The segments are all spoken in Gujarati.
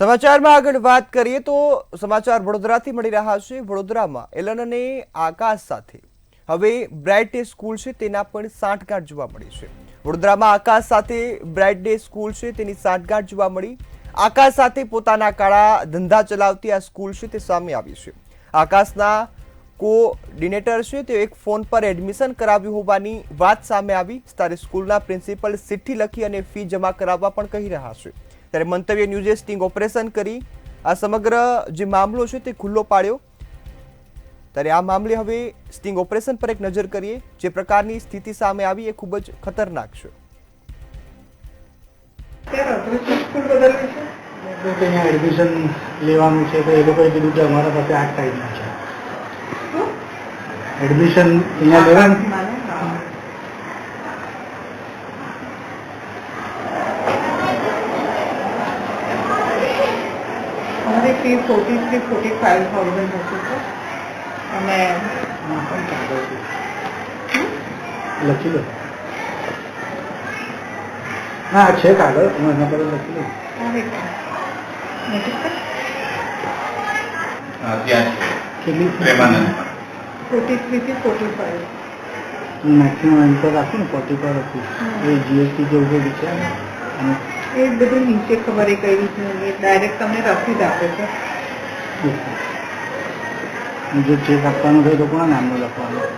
સમાચારમાં આગળ વાત કરીએ તો સમાચાર વડોદરાથી મળી રહ્યા છે। વડોદરામાં એલન અને આકાશ સાથે હવે બ્રાઇટ ડે સ્કૂલ છે તેના પણ સાંઠગાંઠ જોવા મળી છે। વડોદરામાં આકાશ સાથે બ્રાઇટ ડે સ્કૂલ છે તેની સાંઠગાંઠ જોવા મળી। આકાશ સાથે પોતાના કાળા ધંધા ચલાવતી આ સ્કૂલ છે તે સામે આવી છે। આકાશના કોઓર્ડિનેટર છે તે એક ફોન પર એડમિશન કરાવ્યું હોવાની વાત સામે આવી, ત્યારે સ્કૂલના પ્રિન્સિપલ ચિઠ્ઠી લખી અને ફી જમા કરાવવા પણ કહી રહ્યા છે। ત્યારે મંતવ્ય ન્યૂઝે સ્ટિંગ ઓપરેશન કરી આ સમગ્ર જે મામલો છે તે ખુલ્લો પાડ્યો। ત્યારે આ મામલે હવે સ્ટિંગ ઓપરેશન પર એક નજર કરીએ। જે પ્રકારની સ્થિતિ સામે આવી એ ખૂબ જ ખતરનાક છે। એડમિશન લેવાનું છે તો એ લોકોએ કીધું કે અમારા પાસે આ ટાઈમમાં છે એડમિશન અહીંયા લેવાનું। हमारी फी 45,000 હશે સર। અને લખી લો। હા છે કાગળ, હું એના પર લખી લઉં। કેટલી 43 થી 45 મેક્સિમમ એન્ટર રાખું ને 45 હતું એ જીએસટી જેવું કંઈ છે અને એ બધું નીચે ખબર એ કઈ રીતનું ડાયરેક્ટ તમને રસીદ આપે છે। જે ચેક આપવાનું થાય તો કોના નામનું લખવાનું?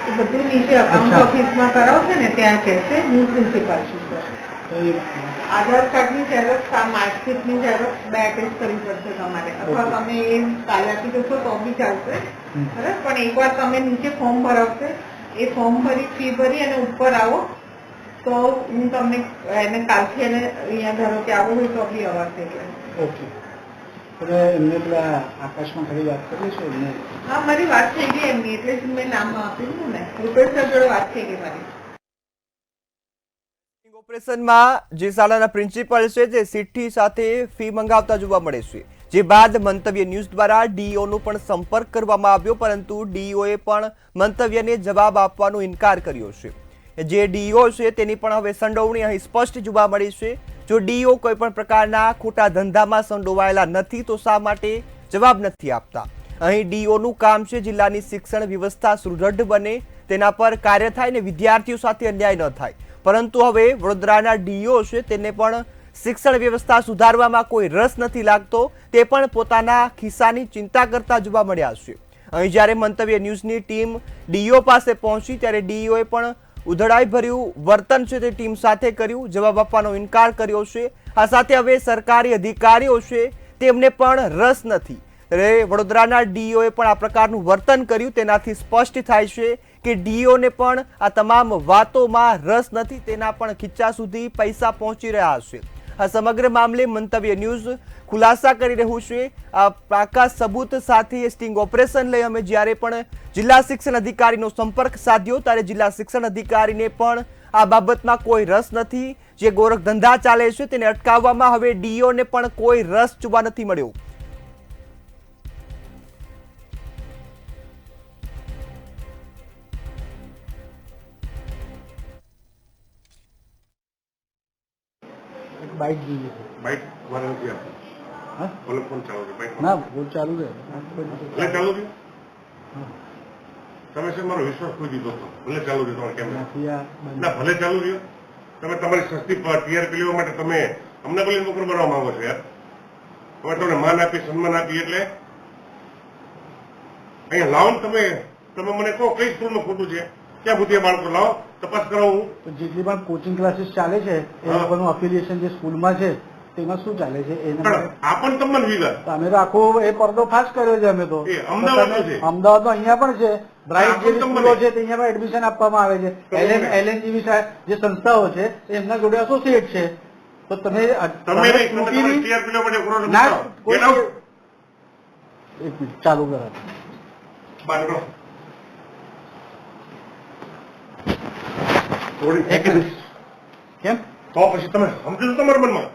એ બધું નીચે અકાઉન્ટ ઓફિસમાં કરાવશે ને ત્યાં કહેશે હું પ્રિન્સિપાલ છું સર। આધાર કાર્ડની ઝેરોક્સ, આ માર્કશીટની ઝેરોક્સ બે અટેચ કરવી પડશે તમારે, અથવા તમે એ કાલે આપી દેશો તો બી ચાલશે બરાબર। પણ એકવાર તમે નીચે ફોર્મ ભરાવશે, એ ફોર્મ ભરી ફી ભરી અને ઉપર આવો તો હું તમને એને કાલથી એને અહીંયા ધારો કે આવો હોય તો બી અવાશે। ઓકે, એટલે એમને પેલા આકાશમાં ખાલી વાત કરી છે એમને? હા, મારી વાત થઈ ગઈ એમની, એટલે જ મેં નામ આપેલું ને, રૂપેશ સર જોડે વાત થઈ ગઈ મારી। ઓપરેશનમાં જે શાળાના પ્રિન્સિપલ છે તે ચિઠ્ઠી સાથે ફી મંગાવતા જોવા મળે છે। જે બાદ મંતવ્ય ન્યૂઝ દ્વારા ડીઈઓનો પણ સંપર્ક કરવામાં આવ્યો, પરંતુ ડીઈઓએ પણ મંતવ્યને જવાબ આપવાનો ઇનકાર કર્યો છે। જે ડીઈઓ છે તેની પણ હવે સંડોવણી અહીં સ્પષ્ટ જોવા મળી છે। જો ડીઈઓ કોઈ પણ પ્રકારના ખોટા ધંધામાં સંડોવાયેલા નથી તો શા માટે જવાબ નથી આપતા? અહીં ડીઈઓનું કામ છે જિલ્લાની શિક્ષણ વ્યવસ્થા સુદૃઢ બને, તેના પર કાર્ય થાય ને વિદ્યાર્થીઓ સાથે અન્યાય ન થાય, પરંતુ હવે વડોદરાના ડીઈઓ છે તેને પણ શિક્ષણ વ્યવસ્થા સુધારવામાં કોઈ રસ નથી લાગતો। તે પણ પોતાના ખિસ્સાની ચિંતા કરતા જોવા મળ્યા છે। અહીં જ્યારે મંતવ્ય ન્યૂઝની ટીમ ડીઈઓ પાસે પહોંચી ત્યારે ડીઈઓએ પણ ઉધડાઈ ભર્યું વર્તન છે તે ટીમ સાથે કર્યું, જવાબ આપવાનો ઇનકાર કર્યો છે। આ સાથે હવે સરકારી અધિકારીઓ છે તેમને પણ રસ નથી। ત્યારે વડોદરાના ડીઈઓએ પણ આ પ્રકારનું વર્તન કર્યું, તેનાથી સ્પષ્ટ થાય છે કે ડીઈઓને પણ આ તમામ વાતોમાં રસ નથી, તેના પણ ખીચા સુધી પૈસા પહોંચી રહ્યા છે। આ સમગ્ર મામલે મંતવ્ય ન્યૂઝ ખુલાસા કરી રહ્યું છે। આ પાકા સબૂત સાથે સ્ટિંગ ઓપરેશન લઈ અમે જ્યારે પણ જિલ્લા શિક્ષણ અધિકારીનો સંપર્ક સાધ્યો ત્યારે જિલ્લા શિક્ષણ અધિકારીને પણ આ બાબતમાં કોઈ રસ નથી। જે ગોરખ ધંધા ચાલે છે તેને અટકાવવામાં હવે ડીઈઓને પણ કોઈ રસ જોવા નથી મળ્યો। બાઇક જોઈએ છે। બાઇક વાળા નથી આપતા? હા, બોલો ફોન ચાલુ છે? બાઇક ના ફોન ચાલુ છે। ભલે ચાલુ છે, તમે છે મારો વિશ્વાસ કોઈ દીધો હતો, ભલે ચાલુ છે તમારે કેમ ના ભલે ચાલુ રહ્યો। તમે તમારી સસ્તી ટીઆરપી લેવા માટે તમે અમને બોલી નોકર બનાવવા માંગો છો યાર? તમે તમને માન આપી સન્માન આપી એટલે અહીંયા લાવો ને તમે મને કહો કઈ સ્કૂલમાં ખોટું છે, ક્યાં બુદ્ધિયા બાળકો લાવો તપાસ કરાવું। જેટલી પણ કોચિંગ ક્લાસીસ ચાલે છે એ લોકોનું અફિલિએશન જે સ્કૂલમાં છે તેમાં શું ચાલે છે આપણ તમને વિગત અમે તો આખો એ પડદો ફાસ કર્યો છે। અમે તો અમદાવાદમાં અહીંયા પણ છે બ્રાઇટ જે સ્કૂલો છે ત્યાં પણ એડમિશન આપવામાં આવે છે। એલએન જેવી જે સંસ્થાઓ છે એમના જોડે એસોસિએટ છે, તો તમે એક મિનિટ ચાલુ કરો। કેમ તો પછી તમે સમજો છો તમારા મનમાં?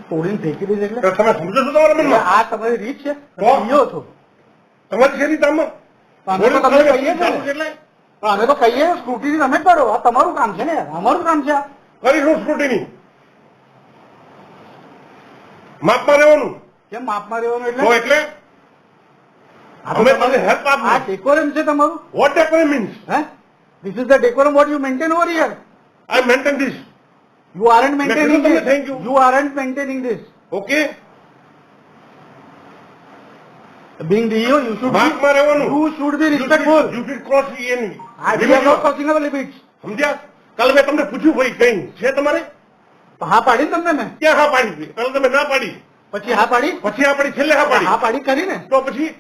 તોડીને ફેંકી દીધી એટલે તમે સમજો છો તમારા મનમાં? આ તમારી રીત છે, પીઓ છો તમારી છે રીત આમાં? અમે તો તમને કહીએ છીએ, અમે તો કહીએ સ્કૂટી તમે કરો, આ તમારું કામ છે ને, અમારું કામ છે। કરી શું સ્કૂટીની માપમાં રહેવાનું. કેમ માપમાં રહેવાનું તો એટલે અમે તમને હેલ્પ આ આપીએ. ડેકોરમ છે તમારું? What decorum means? This is the decorum what you maintain over here. I maintain this. You aren't maintaining તમને this. thank you. You aren't maintaining this. Okay, Being DO, you should માપમાં રહેવાનું. you should be respectful. You should cross any We are not crossing our limits. સમજ્યા? કાલે મેં તમને પૂછ્યું ભાઈ કઈ છે તમારે? હા પાડી ને તમને મેં. ક્યાં હા પાડી હતી? કાલે તમે ના પાડી, પછી હા પાડી? પછી આ પાડી, છેલ્લે હા હા પાડી. પાડી કરી ને. તો પછી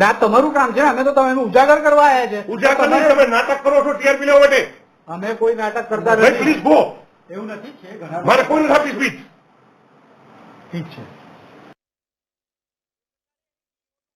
આ તમારું કામ છે. અમે તો તમે ઉજાગર કરવા આવ્યા છે. ઉજાગર નહીં, તમે નાટક કરો છો ટીઆરપી લેવા માટે. અમે કોઈ નાટક કરતા ભાઈ નથી. Please go. એવું નથી. છે ઘણા. મારે કોઈ નથી આપી સ્પીચ. ઠીક છે.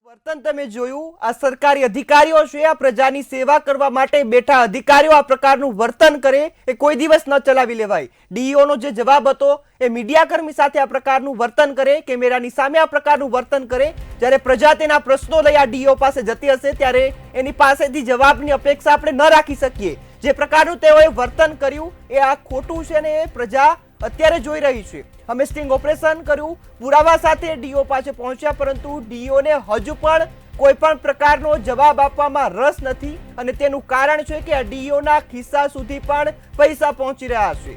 વર્તન તમે જોયું, આ સરકારી અધિકારીઓ છે, આ પ્રજાની સેવા કરવા માટે બેઠા અધિકારીઓ આ પ્રકારનું વર્તન કરે એ કોઈ દિવસ ન ચલાવી લેવાય. ડીઈઓ નો જે જવાબ હતો એ મીડિયાકર્મી સાથે આ પ્રકારનું વર્તન કરે, કેમેરાની સામે આ પ્રકારનું વર્તન કરે, જ્યારે પ્રજા તેના પ્રશ્નો લઈ આ ડીઈઓ પાસે જતી હશે ત્યારે એની પાસેથી જવાબની અપેક્ષા આપણે ન રાખી શકીએ. જે પ્રકારનું તેઓએ વર્તન કર્યું એ આ ખોટું છે અને એ પ્રજા અત્યારે જોઈ રહી છે. અમે સ્ટિંગ ઓપરેશન કર્યું, પુરાવા સાથે ડીઓ પાસે પહોંચ્યા, પરંતુ ડીઓને હજુ પણ કોઈ પણ પ્રકારનો જવાબ આપવામાં રસ નથી અને તેનું કારણ છે કે આ ડીઓના ખિસ્સા સુધી પણ પૈસા પહોંચી રહ્યા છે.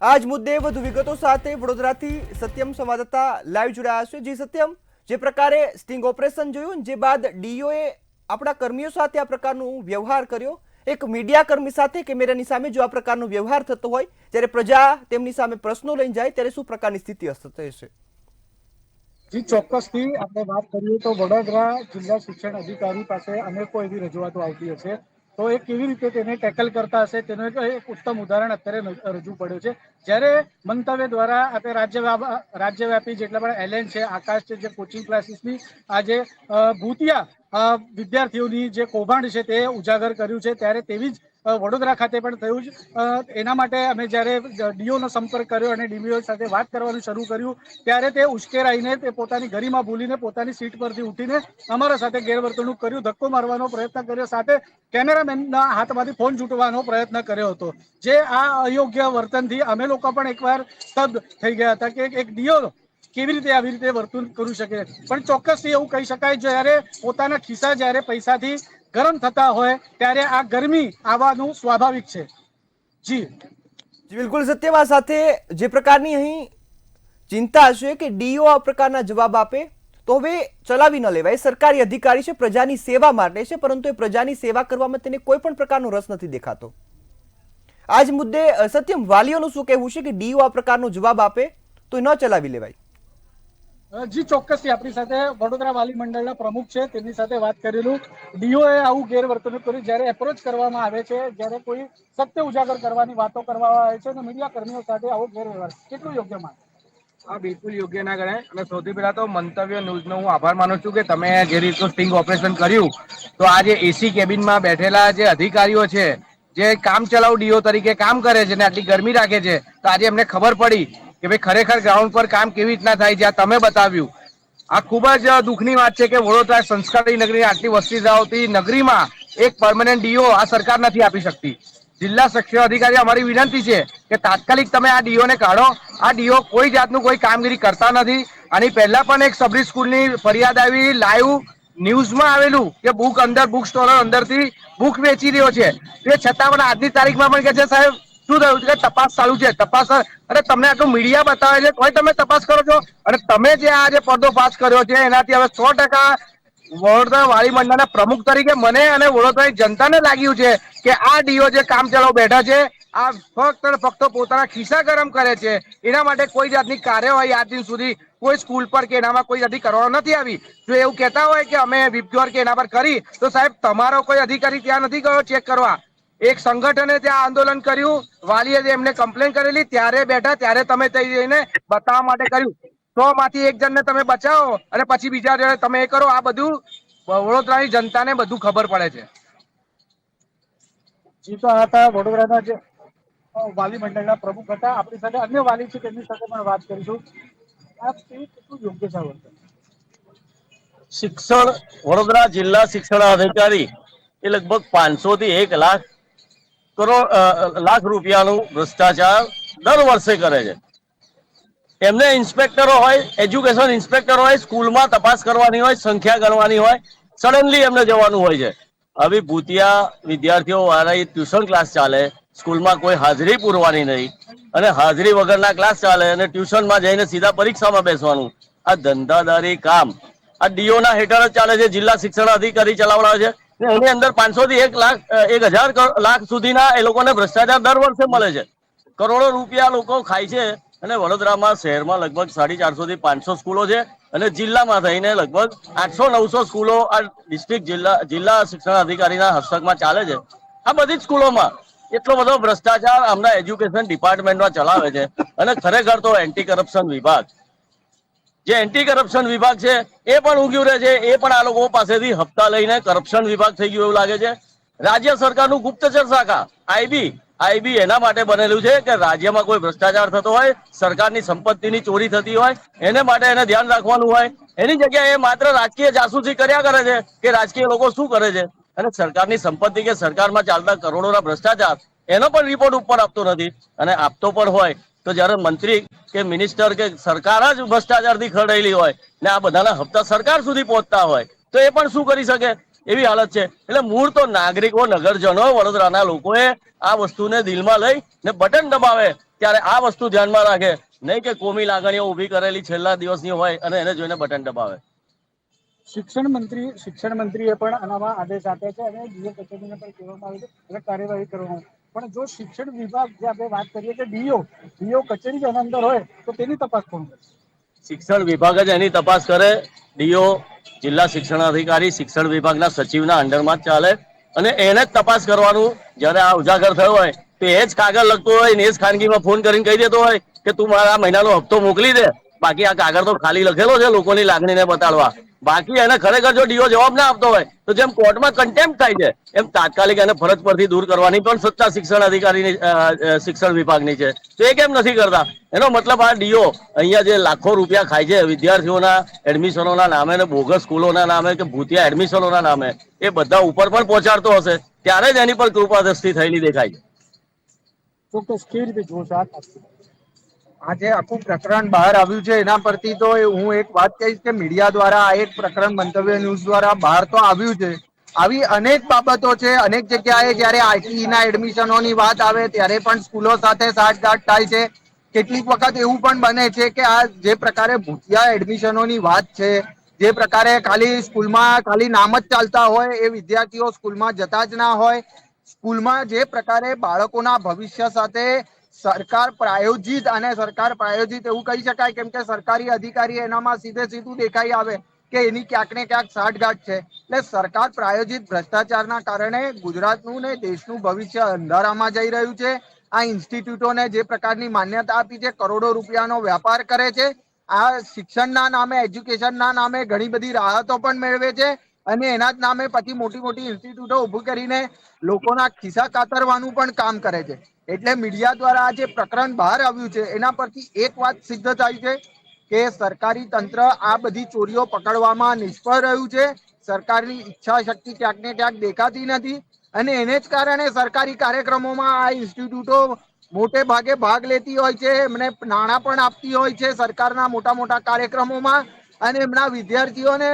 આ જ મુદ્દે વધુ વિગતો સાથે વડોદરાથી સત્યમ સંવાદદાતા લાઈવ જોડાયા છે. જી સત્યમ, જે પ્રકારે સ્ટિંગ ઓપરેશન જોયું, જે બાદ ડીઓએ આપણા કર્મીઓ સાથે આ પ્રકારનું વ્યવહાર કર્યો, એક મીડિયા કર્મી સાથે કેમેરાની સામે જો આ પ્રકારનો વ્યવહાર થતો હોય, જ્યારે પ્રજા તેમની સામે પ્રશ્નો લઈને જાય ત્યારે શું પ્રકારની સ્થિતિ હશે? જી ચોક્કસથી આપણે વાત કરીએ તો વડોદરા જિલ્લા શિક્ષણ અધિકારી પાસે અનેકો એવી રજૂઆતો આવતી હશે, તો એ કેવી રીતે તેને ટેકલ કરતા હશે તેનું એક ઉત્તમ ઉદાહરણ અત્યારે રજૂ પડ્યું છે. જ્યારે મંતવ્ય દ્વારા આપણે રાજ્યવ્યાપી જેટલા પણ એલએન છે, આકાશ છે, જે કોચિંગ ક્લાસીસની આજે ભૂતિયા વિદ્યાર્થીઓની જે કૌભાંડ છે તે ઉજાગર કર્યું છે, ત્યારે તેવી જ વડોદરા ખાતે પણ થયું જ. એના માટે અમે જ્યારે ડીઓનો સંપર્ક કર્યો અને ડીઓ સાથે વાત કરવાનું શરૂ કર્યું ત્યારે તે ઉશ્કેરાઈને તે પોતાની ગરિમા ભૂલીને પોતાની સીટ પરથી ઉઠીને અમારા સાથે ગેરવર્તણૂક કર્યું, ધક્કો મારવાનો પ્રયત્ન કર્યો, સાથે કેમેરામેનના હાથમાંથી ફોન છૂટવાનો પ્રયત્ન કર્યો હતો. જે આ અયોગ્ય વર્તનથી અમે લોકો પણ એકવાર સ્તબ્ધ થઈ ગયા હતા કે એક ડીઓ કેવી રીતે આવી રીતે વર્તન કરી શકે. પણ ચોક્કસથી એવું કહી શકાય, જ્યારે પોતાના ખિસ્સા જ્યારે પૈસાથી ગરમ થતા હોય ત્યારે આ ગરમી આવવાનું સ્વાભાવિક છે. જી બિલકુલ સત્યમ, આ સાથે જે પ્રકારની અહીં ચિંતા છે કે ડીઓ આ પ્રકારના જવાબ આપે તો હવે ચલાવી ન લેવાય. સરકારી અધિકારી છે, પ્રજાની સેવા માટે છે, પરંતુ એ પ્રજાની સેવા કરવામાં તેને કોઈ પણ પ્રકારનો રસ નથી દેખાતો. આ જ મુદ્દે સત્યમ, વાલીઓનું શું કહેવું છે કે ડીઓ આ પ્રકારનો જવાબ આપે તો ન ચલાવી લેવાય? જી ચોક્કસથી આપણી સાથે વડોદરા વાલી મંડળના પ્રમુખ છે, તેમની સાથે વાત કરેલું. ડીઓએ આવું ગેરવર્તણૂક કર્યું, જ્યારે એપ્રોચ કરવામાં આવે છે, જ્યારે કોઈ સત્ય ઉજાગર કરવાની વાતો કરવામાં આવે છે અને મીડિયા કર્મીઓ સાથે આવો ગેરવ્યવહાર કેટલું યોગ્ય માને? આ બિલકુલ યોગ્ય ના ગણાય. અને સૌથી પહેલા તો મંતવ્ય ન્યૂઝનો હું આભાર માનું છું કે તમે જે રીતનું સ્ટિંગ ઓપરેશન કર્યું, તો આ જે એસી કેબિનમાં બેઠેલા જે અધિકારીઓ છે, જે કામ ચલાઉ ડીઓ તરીકે કામ કરે છે ને આટલી ગરમી રાખે છે, તો આજે એમને ખબર પડી કે ભાઈ ખરેખર ગ્રાઉન્ડ પર કામ કેવી રીતના થાય છે. આ તમે બતાવ્યું. આ ખૂબ જ દુઃખની વાત છે કે વડોદરા સંસ્કારી નગરી, આટલી વસ્તી ધરાવતી નગરીમાં એક પરમાનન્ટ ડીઓ આ સરકાર નથી આપી શકતી. જિલ્લા શિક્ષણ અધિકારી અમારી વિનંતી છે કે તાત્કાલિક તમે આ ડીઓને કાઢો. આ ડીઓ કોઈ જાતનું કોઈ કામગીરી કરતા નથી. આની પહેલા પણ એક સબરી સ્કૂલની ફરિયાદ આવી, લાઈવ ન્યૂઝમાં આવેલું કે બુક સ્ટોર અંદરથી બુક વેચી રહ્યો છે. તે છતાં પણ આજની તારીખમાં પણ કે છે સાહેબ શું થયું કે તપાસ ચાલુ છે. તપાસ, અરે તમને આટલું મીડિયા બતાવે છે તોય તમે તપાસ કરો છો. અને તમે જે આ જે પર્દોફાશ કર્યો છે એનાથી હવે 100% વડોદરા વાલી મંડળના પ્રમુખ તરીકે મને અને વડોદરાની જનતાને લાગ્યું છે કે આ ડીઓ જે કામ ચલાવ બેઠા છે આ ફક્ત અને ફક્ત પોતાના ખિસ્સા ગરમ કરે છે. એના માટે કોઈ જાતની કાર્યવાહી આજ દિન સુધી કોઈ સ્કૂલ પર કે એનામાં કોઈ જાતની કરવામાં નથી આવી. જો એવું કહેતા હોય કે અમે વિપજોર કે એના પર કરી, તો સાહેબ તમારો કોઈ અધિકારી ત્યાં નથી ગયો ચેક કરવા. એક સંગઠને ત્યાં આંદોલન કર્યું, વાલીએ એમને કમ્પ્લેન કરેલી, ત્યારે બેઠા, ત્યારે તમે જઈને બતાવવા માટે કર્યું. 100 માંથી એક જણને તમે બચાવો અને પછી બીજા જણે તમે એ કરો. આ બધું વડોદરાની જનતાને બધું ખબર પડે છે. જી તો આ હતા વડોદરાના જે વાલી મંડળના પ્રમુખ હતા. આપણી સાથે અન્ય વાલી છે, તેમની સાથે પણ વાત કરીશું. આ કેટલું યોગ્ય છે વર્તન? શિક્ષણ વડોદરા જિલ્લા શિક્ષણ અધિકારી એ લગભગ 500 થી 1 લાખ રૂપિયાનું ભ્રષ્ટાચાર દર વર્ષે કરે છે. એમને ઇન્સ્પેક્ટરો હોય, એજ્યુકેશન ઇન્સ્પેક્ટર હોય, સ્કૂલમાં તપાસ કરવાની હોય, સંખ્યા ગણવાની હોય, સડનલી એમને જવાનું હોય છે. હવે ભૂતિયા વિદ્યાર્થીઓ વાળા ટ્યુશન ક્લાસ ચાલે, સ્કૂલમાં કોઈ હાજરી પૂરવાની નહીં, અને હાજરી વગરના ક્લાસ ચાલે અને ટ્યુશનમાં જઈને સીધા પરીક્ષામાં બેસવાનું. આ ધંધાદારી કામ આ ડીઓ ના હેઠળ જ ચાલે છે. જિલ્લા શિક્ષણ અધિકારી ચલાવડાવે છે. એની અંદર 500 થી 1,000 લાખ સુધીના એ લોકોને ભ્રષ્ટાચાર દર વર્ષે મળે છે. કરોડો રૂપિયા લોકો ખાય છે. અને વડોદરામાં શહેરમાં લગભગ 450 થી 500 સ્કૂલો છે, અને જિલ્લામાં થઈને લગભગ 800-900 સ્કૂલો આ ડિસ્ટ્રિક્ટ જિલ્લા શિક્ષણ અધિકારીના હસ્તકમાં ચાલે છે. આ બધી જ સ્કૂલોમાં એટલો બધો ભ્રષ્ટાચાર આમના એજ્યુકેશન ડિપાર્ટમેન્ટમાં ચલાવે છે. અને ખરેખર તો એન્ટી કરપ્શન વિભાગ, જે એન્ટી કરપ્શન વિભાગ છે એ પણ ઉગ્યું રહે છે. એ પણ આ લોકો પાસેથી હપ્તા લઈને કરપ્શન વિભાગ થઈ ગયું એવું લાગે છે. રાજ્ય સરકારનું ગુપ્તચર શાખા આઈબી એના માટે બનેલું છે કે રાજ્યમાં કોઈ ભ્રષ્ટાચાર થતો હોય, સરકારની સંપત્તિની ચોરી થતી હોય, એને માટે એને ધ્યાન રાખવાનું હોય. એની જગ્યાએ માત્ર રાજકીય જાસૂસી કર્યા કરે છે કે રાજકીય લોકો શું કરે છે, અને સરકારની સંપત્તિ કે સરકારમાં ચાલતા કરોડોના ભ્રષ્ટાચાર એનો પણ રિપોર્ટ ઉપર આપતો નથી. અને આપતો પણ હોય તો જયારે મંત્રી કે મિનિસ્ટર કે સરકાર જ ભ્રષ્ટાચારથી ખરડાયેલી હોય ને આ બધાના હપ્તા સરકાર સુધી પહોંચતા હોય તો એ પણ શું કરી શકે એવી હાલત છે. એટલે મૂળ તો નાગરિકો, નગરજનો, વડોદરાના લોકોએ આ વસ્તુને દિલમાં લઈ ને બટન દબાવે ત્યારે આ વસ્તુ ધ્યાનમાં રાખે, નહીં કે કોમી લાગણીઓ ઉભી કરેલી છેલ્લા દિવસની હોય અને એને જોઈને બટન દબાવે. શિક્ષણ મંત્રીએ પણ આનામાં આદેશ આપ્યા છે અને ડીઓ કચેરીને પણ કહેવામાં આવ્યું છે અને કાર્યવાહી કરવામાં આવે. પણ જો શિક્ષણ વિભાગ, જે આપણે વાત કરીએ કે ડીઓ કચેરી જ એના અંદર હોય તો તેની તપાસ કોણ કરે? શિક્ષણ વિભાગ જ એની તપાસ કરે. ડીઓ, જિલ્લા શિક્ષણ અધિકારી, શિક્ષણ વિભાગના સચિવના અંડરમાં જ ચાલે અને એને જ તપાસ કરવાનું. જયારે આ ઉજાગર થયો હોય તો એ જ કાગળ લખતો હોય ને એ જ ખાનગીમાં ફોન કરીને કહી દેતો હોય કે તું મારા મહિનાનો હપ્તો મોકલી દે. બાકી આ કાગળ તો ખાલી લખેલો છે લોકોની લાગણીને બતાડવા. બાકી એને ખરેખર જો ડીઓ જવાબ ના આપતો હોય તો જેમ કોર્ટમાં કન્ટેમ્પ્ટ થાય છે એમ તાત્કાલિક એને ફરજ પરથી દૂર કરવાની પણ સત્તા શિક્ષણ અધિકારીની, શિક્ષણ વિભાગની છે. તો એ કેમ નથી કરતા? એનો મતલબ આ ડીઓ અહીંયા જે લાખો રૂપિયા ખાય છે વિદ્યાર્થીઓના એડમિશનોના નામે ને બોગસ સ્કૂલોના નામે કે ભૂતિયા એડમિશનોના નામે, એ બધા ઉપર પણ પહોંચાડતો હશે ત્યારે જ એની પર કૃપા દ્રષ્ટિ થયેલી દેખાય છે. ચોક્કસ કેવી રીતે જોશો આજે આખું પ્રકરણ બહાર આવ્યું છે એના પરથી તો હું એક વાત કહીશ કે મીડિયા દ્વારા આ એક પ્રકરણ મંતવ્ય ન્યૂઝ દ્વારા બહાર તો આવ્યું છે. આવી અનેક બાબતો છે. અનેક જગ્યાએ જયારે આઈટીઈ ના એડમિશનોની વાત આવે ત્યારે પણ સ્કૂલો સાથે સાઠગાંઠ થાય છે. કેટલીક વખત એવું પણ બને છે કે આ જે પ્રકારે ભૂતિયા એડમિશનોની વાત છે, જે પ્રકારે ખાલી સ્કૂલમાં ખાલી નામ જ ચાલતા હોય, એ વિદ્યાર્થીઓ સ્કૂલમાં જતા જ ના હોય. સ્કૂલમાં જે પ્રકારે બાળકોના ભવિષ્ય સાથે સરકાર પ્રાયોજિત, અને સરકાર પ્રાયોજિત એવું કહી શકાય કેમ કે સરકારી અધિકારી એનામાં સીધું દેખાઈ આવે કે એની ક્યાંક ને ક્યાંક સાઠગાંઠ છે. એટલે સરકાર પ્રાયોજિત ભ્રષ્ટાચારના કારણે ગુજરાતનું ને દેશનું ભવિષ્ય અંધારામાં જઈ રહ્યું છે. આ ઇન્સ્ટિટ્યૂટોને જે પ્રકારની માન્યતા આપી છે, કરોડો રૂપિયાનો વ્યાપાર કરે છે. આ શિક્ષણના નામે, એજ્યુકેશનના નામે ઘણી બધી રાહતો પણ મેળવે છે અને એના જ નામે પછી મોટી મોટી ઇન્સ્ટિટ્યૂટો ઉભી કરીને લોકોના ખિસ્સા કાતરવાનું પણ કામ કરે છે. એટલે મીડિયા દ્વારા આ જે પ્રકરણ બહાર આવ્યું છે એના પરથી એક વાત સિદ્ધ થાય છે કે સરકારી તંત્ર આ બધી ચોરીઓ પકડવામાં નિષ્ફળ રહ્યું છે. સરકારની ઈચ્છા શક્તિ ક્યાંક ને ક્યાંક દેખાતી નથી અને એને જ કારણે સરકારી કાર્યક્રમોમાં આ ઇન્સ્ટિટ્યૂટો મોટે ભાગે ભાગ લેતી હોય છે. એમને નાણાં પણ આપતી હોય છે સરકારના મોટા મોટા કાર્યક્રમોમાં, અને એમના વિદ્યાર્થીઓને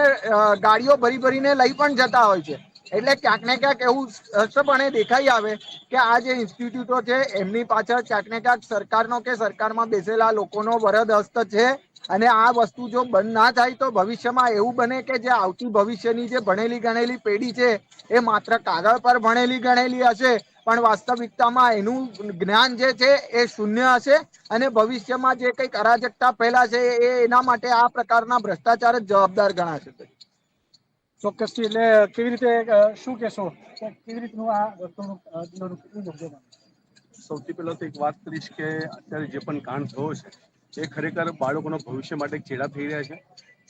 ગાડીઓ ભરીને લઈ પણ જતા હોય છે. એટલે ક્યાંક ને ક્યાંક એવું સ્પષ્ટપણે દેખાઈ આવે કે આ જે ઇન્સ્ટિટ્યૂટો છે એમની પાછળ ક્યાંક ને ક્યાંક સરકારનો કે સરકારમાં બેસેલા લોકોનો વરદ હસ્ત છે. અને આ વસ્તુ જો બંધ ના થાય તો ભવિષ્યમાં એવું બને કે જે આવતી ભવિષ્યની જે ભણેલી ગણેલી પેઢી છે એ માત્ર કાગળ પર ભણેલી ગણેલી હશે, પણ વાસ્તવિકતામાં એનું જ્ઞાન જે છે એ શૂન્ય હશે અને ભવિષ્યમાં જે કંઈક અરાજકતા ફેલાશે એ એના માટે આ પ્રકારના ભ્રષ્ટાચાર જ જવાબદાર ગણાશે. ચોક્કસથી. એટલે કેવી રીતે શું કહેશો, કેવી રીતનું આ વસ્તુનું યોગ્ય? સૌથી પહેલા તો એક વાત કરીશ કે અત્યારે જે પણ કાંડ થયો છે એ ખરેખર બાળકોના ભવિષ્ય માટે ચેડા થઈ રહ્યા છે.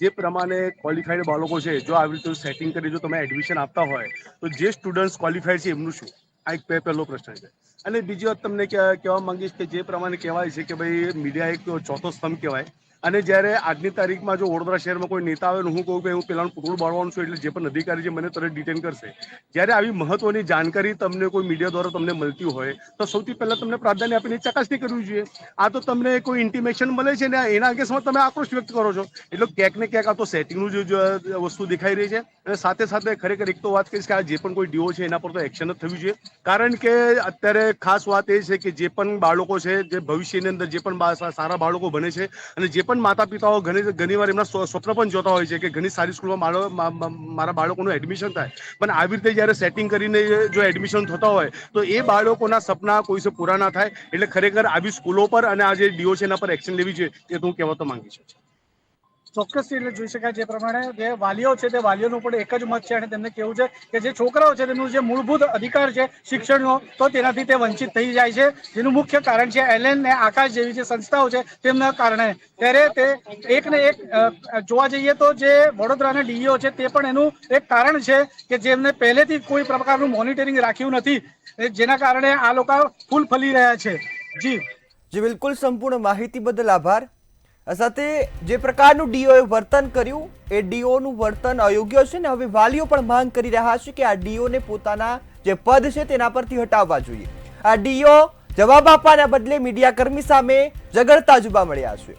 જે પ્રમાણે ક્વોલિફાઈડ બાળકો છે, જો આવી રીતે સેટિંગ કરી જો તમે એડમિશન આપતા હોય તો જે સ્ટુડન્ટ્સ ક્વોલિફાઈડ છે એમનું શું? આ એક પહેલો પ્રશ્ન છે. અને બીજી વાત તમને કહેવા માંગીશ કે જે પ્રમાણે કહેવાય છે કે ભાઈ મીડિયા એક ચોથો સ્તંભ કહેવાય, અને જ્યારે આજની તારીખમાં જો વડોદરા શહેરમાં કોઈ નેતા આવે ને હું કહું કે હું પેલાનું પૂતળું બાળવાનું છું એટલે જે પણ અધિકારી છે મને તરત ડિટેન કરશે, જ્યારે આવી મહત્વની જાણકારી તમને કોઈ મીડિયા દ્વારા તમને મળતી હોય તો સૌથી પહેલા તમને પ્રાધાન્ય આપીને ચકાસણી કરવી જોઈએ. આ તો તમને કોઈ ઇન્ટિમેશન મળે છે ને એના અગેન્સ્ટમાં તમે આક્રોશ વ્યક્ત કરો છો, એટલે ક્યાંક ને ક્યાંક આ તો સેટિંગનું જ વસ્તુ દેખાઈ રહી છે. અને સાથે સાથે ખરેખર એક તો વાત કહીશ કે આ જે પણ કોઈ ડીઓ છે એના પર તો એક્શન જ થવી જોઈએ, કારણ કે અત્યારે ખાસ વાત એ છે કે જે પણ બાળકો છે જે ભવિષ્યની અંદર જે પણ સારા બાળકો બને છે અને જે પણ માતા પિતાઓ ઘણીવાર એમના સ્વપ્ન પણ જોતા હોય છે કે ઘણી સારી સ્કૂલમાં મારા બાળકોનું એડમિશન થાય, પણ આવી રીતે જ્યારે સેટિંગ કરીને જો એડમિશન થતા હોય તો એ બાળકોના સપના કોઈ સે પૂરા ના થાય. એટલે ખરેખર આવી સ્કૂલો પર અને આ જે ડીઓ છે એના પર એક્શન લેવી જોઈએ એ તો હું કહેવા તો માંગીશ. ચોક્કસથી એટલે જોઈ શકાય જે પ્રમાણે જે વાલીઓ છે તે વાલીઓનું પણ એક જ મત છે અને તેમને કેવું છે કે જે છોકરાઓ છે તેમનું જે મૂળભૂત અધિકાર છે શિક્ષણનો તો તેનાથી તે વંચિત થઈ જાય છે, જેનું મુખ્ય કારણ છે એલએન ને આકાશ જેવી જે સંસ્થાઓ છે તેમના કારણે. ત્યારે તે એક ને એક જોવા જઈએ તો જે વડોદરાના ડીઈઓ છે તે પણ એનું એક કારણ છે કે જેમને પહેલેથી કોઈ પ્રકારનું મોનિટરિંગ રાખ્યું નથી, જેના કારણે આ લોકો ફૂલ ફલી રહ્યા છે. જી બિલકુલ, સંપૂર્ણ માહિતી બદલ આભાર. સાથે જે પ્રકારનું ડીઓએ વર્તન કર્યું એ ડીઓનું વર્તન અયોગ્ય છે ને હવે વાલીઓ પણ માંગ કરી રહ્યા છે કે આ ડીઓને પોતાના જે પદ છે તેના પરથી હટાવવા જોઈએ. આ ડીઓ જવાબ આપવાના બદલે મીડિયા કર્મી સામે ઝઘડતા જોવા મળ્યા છે.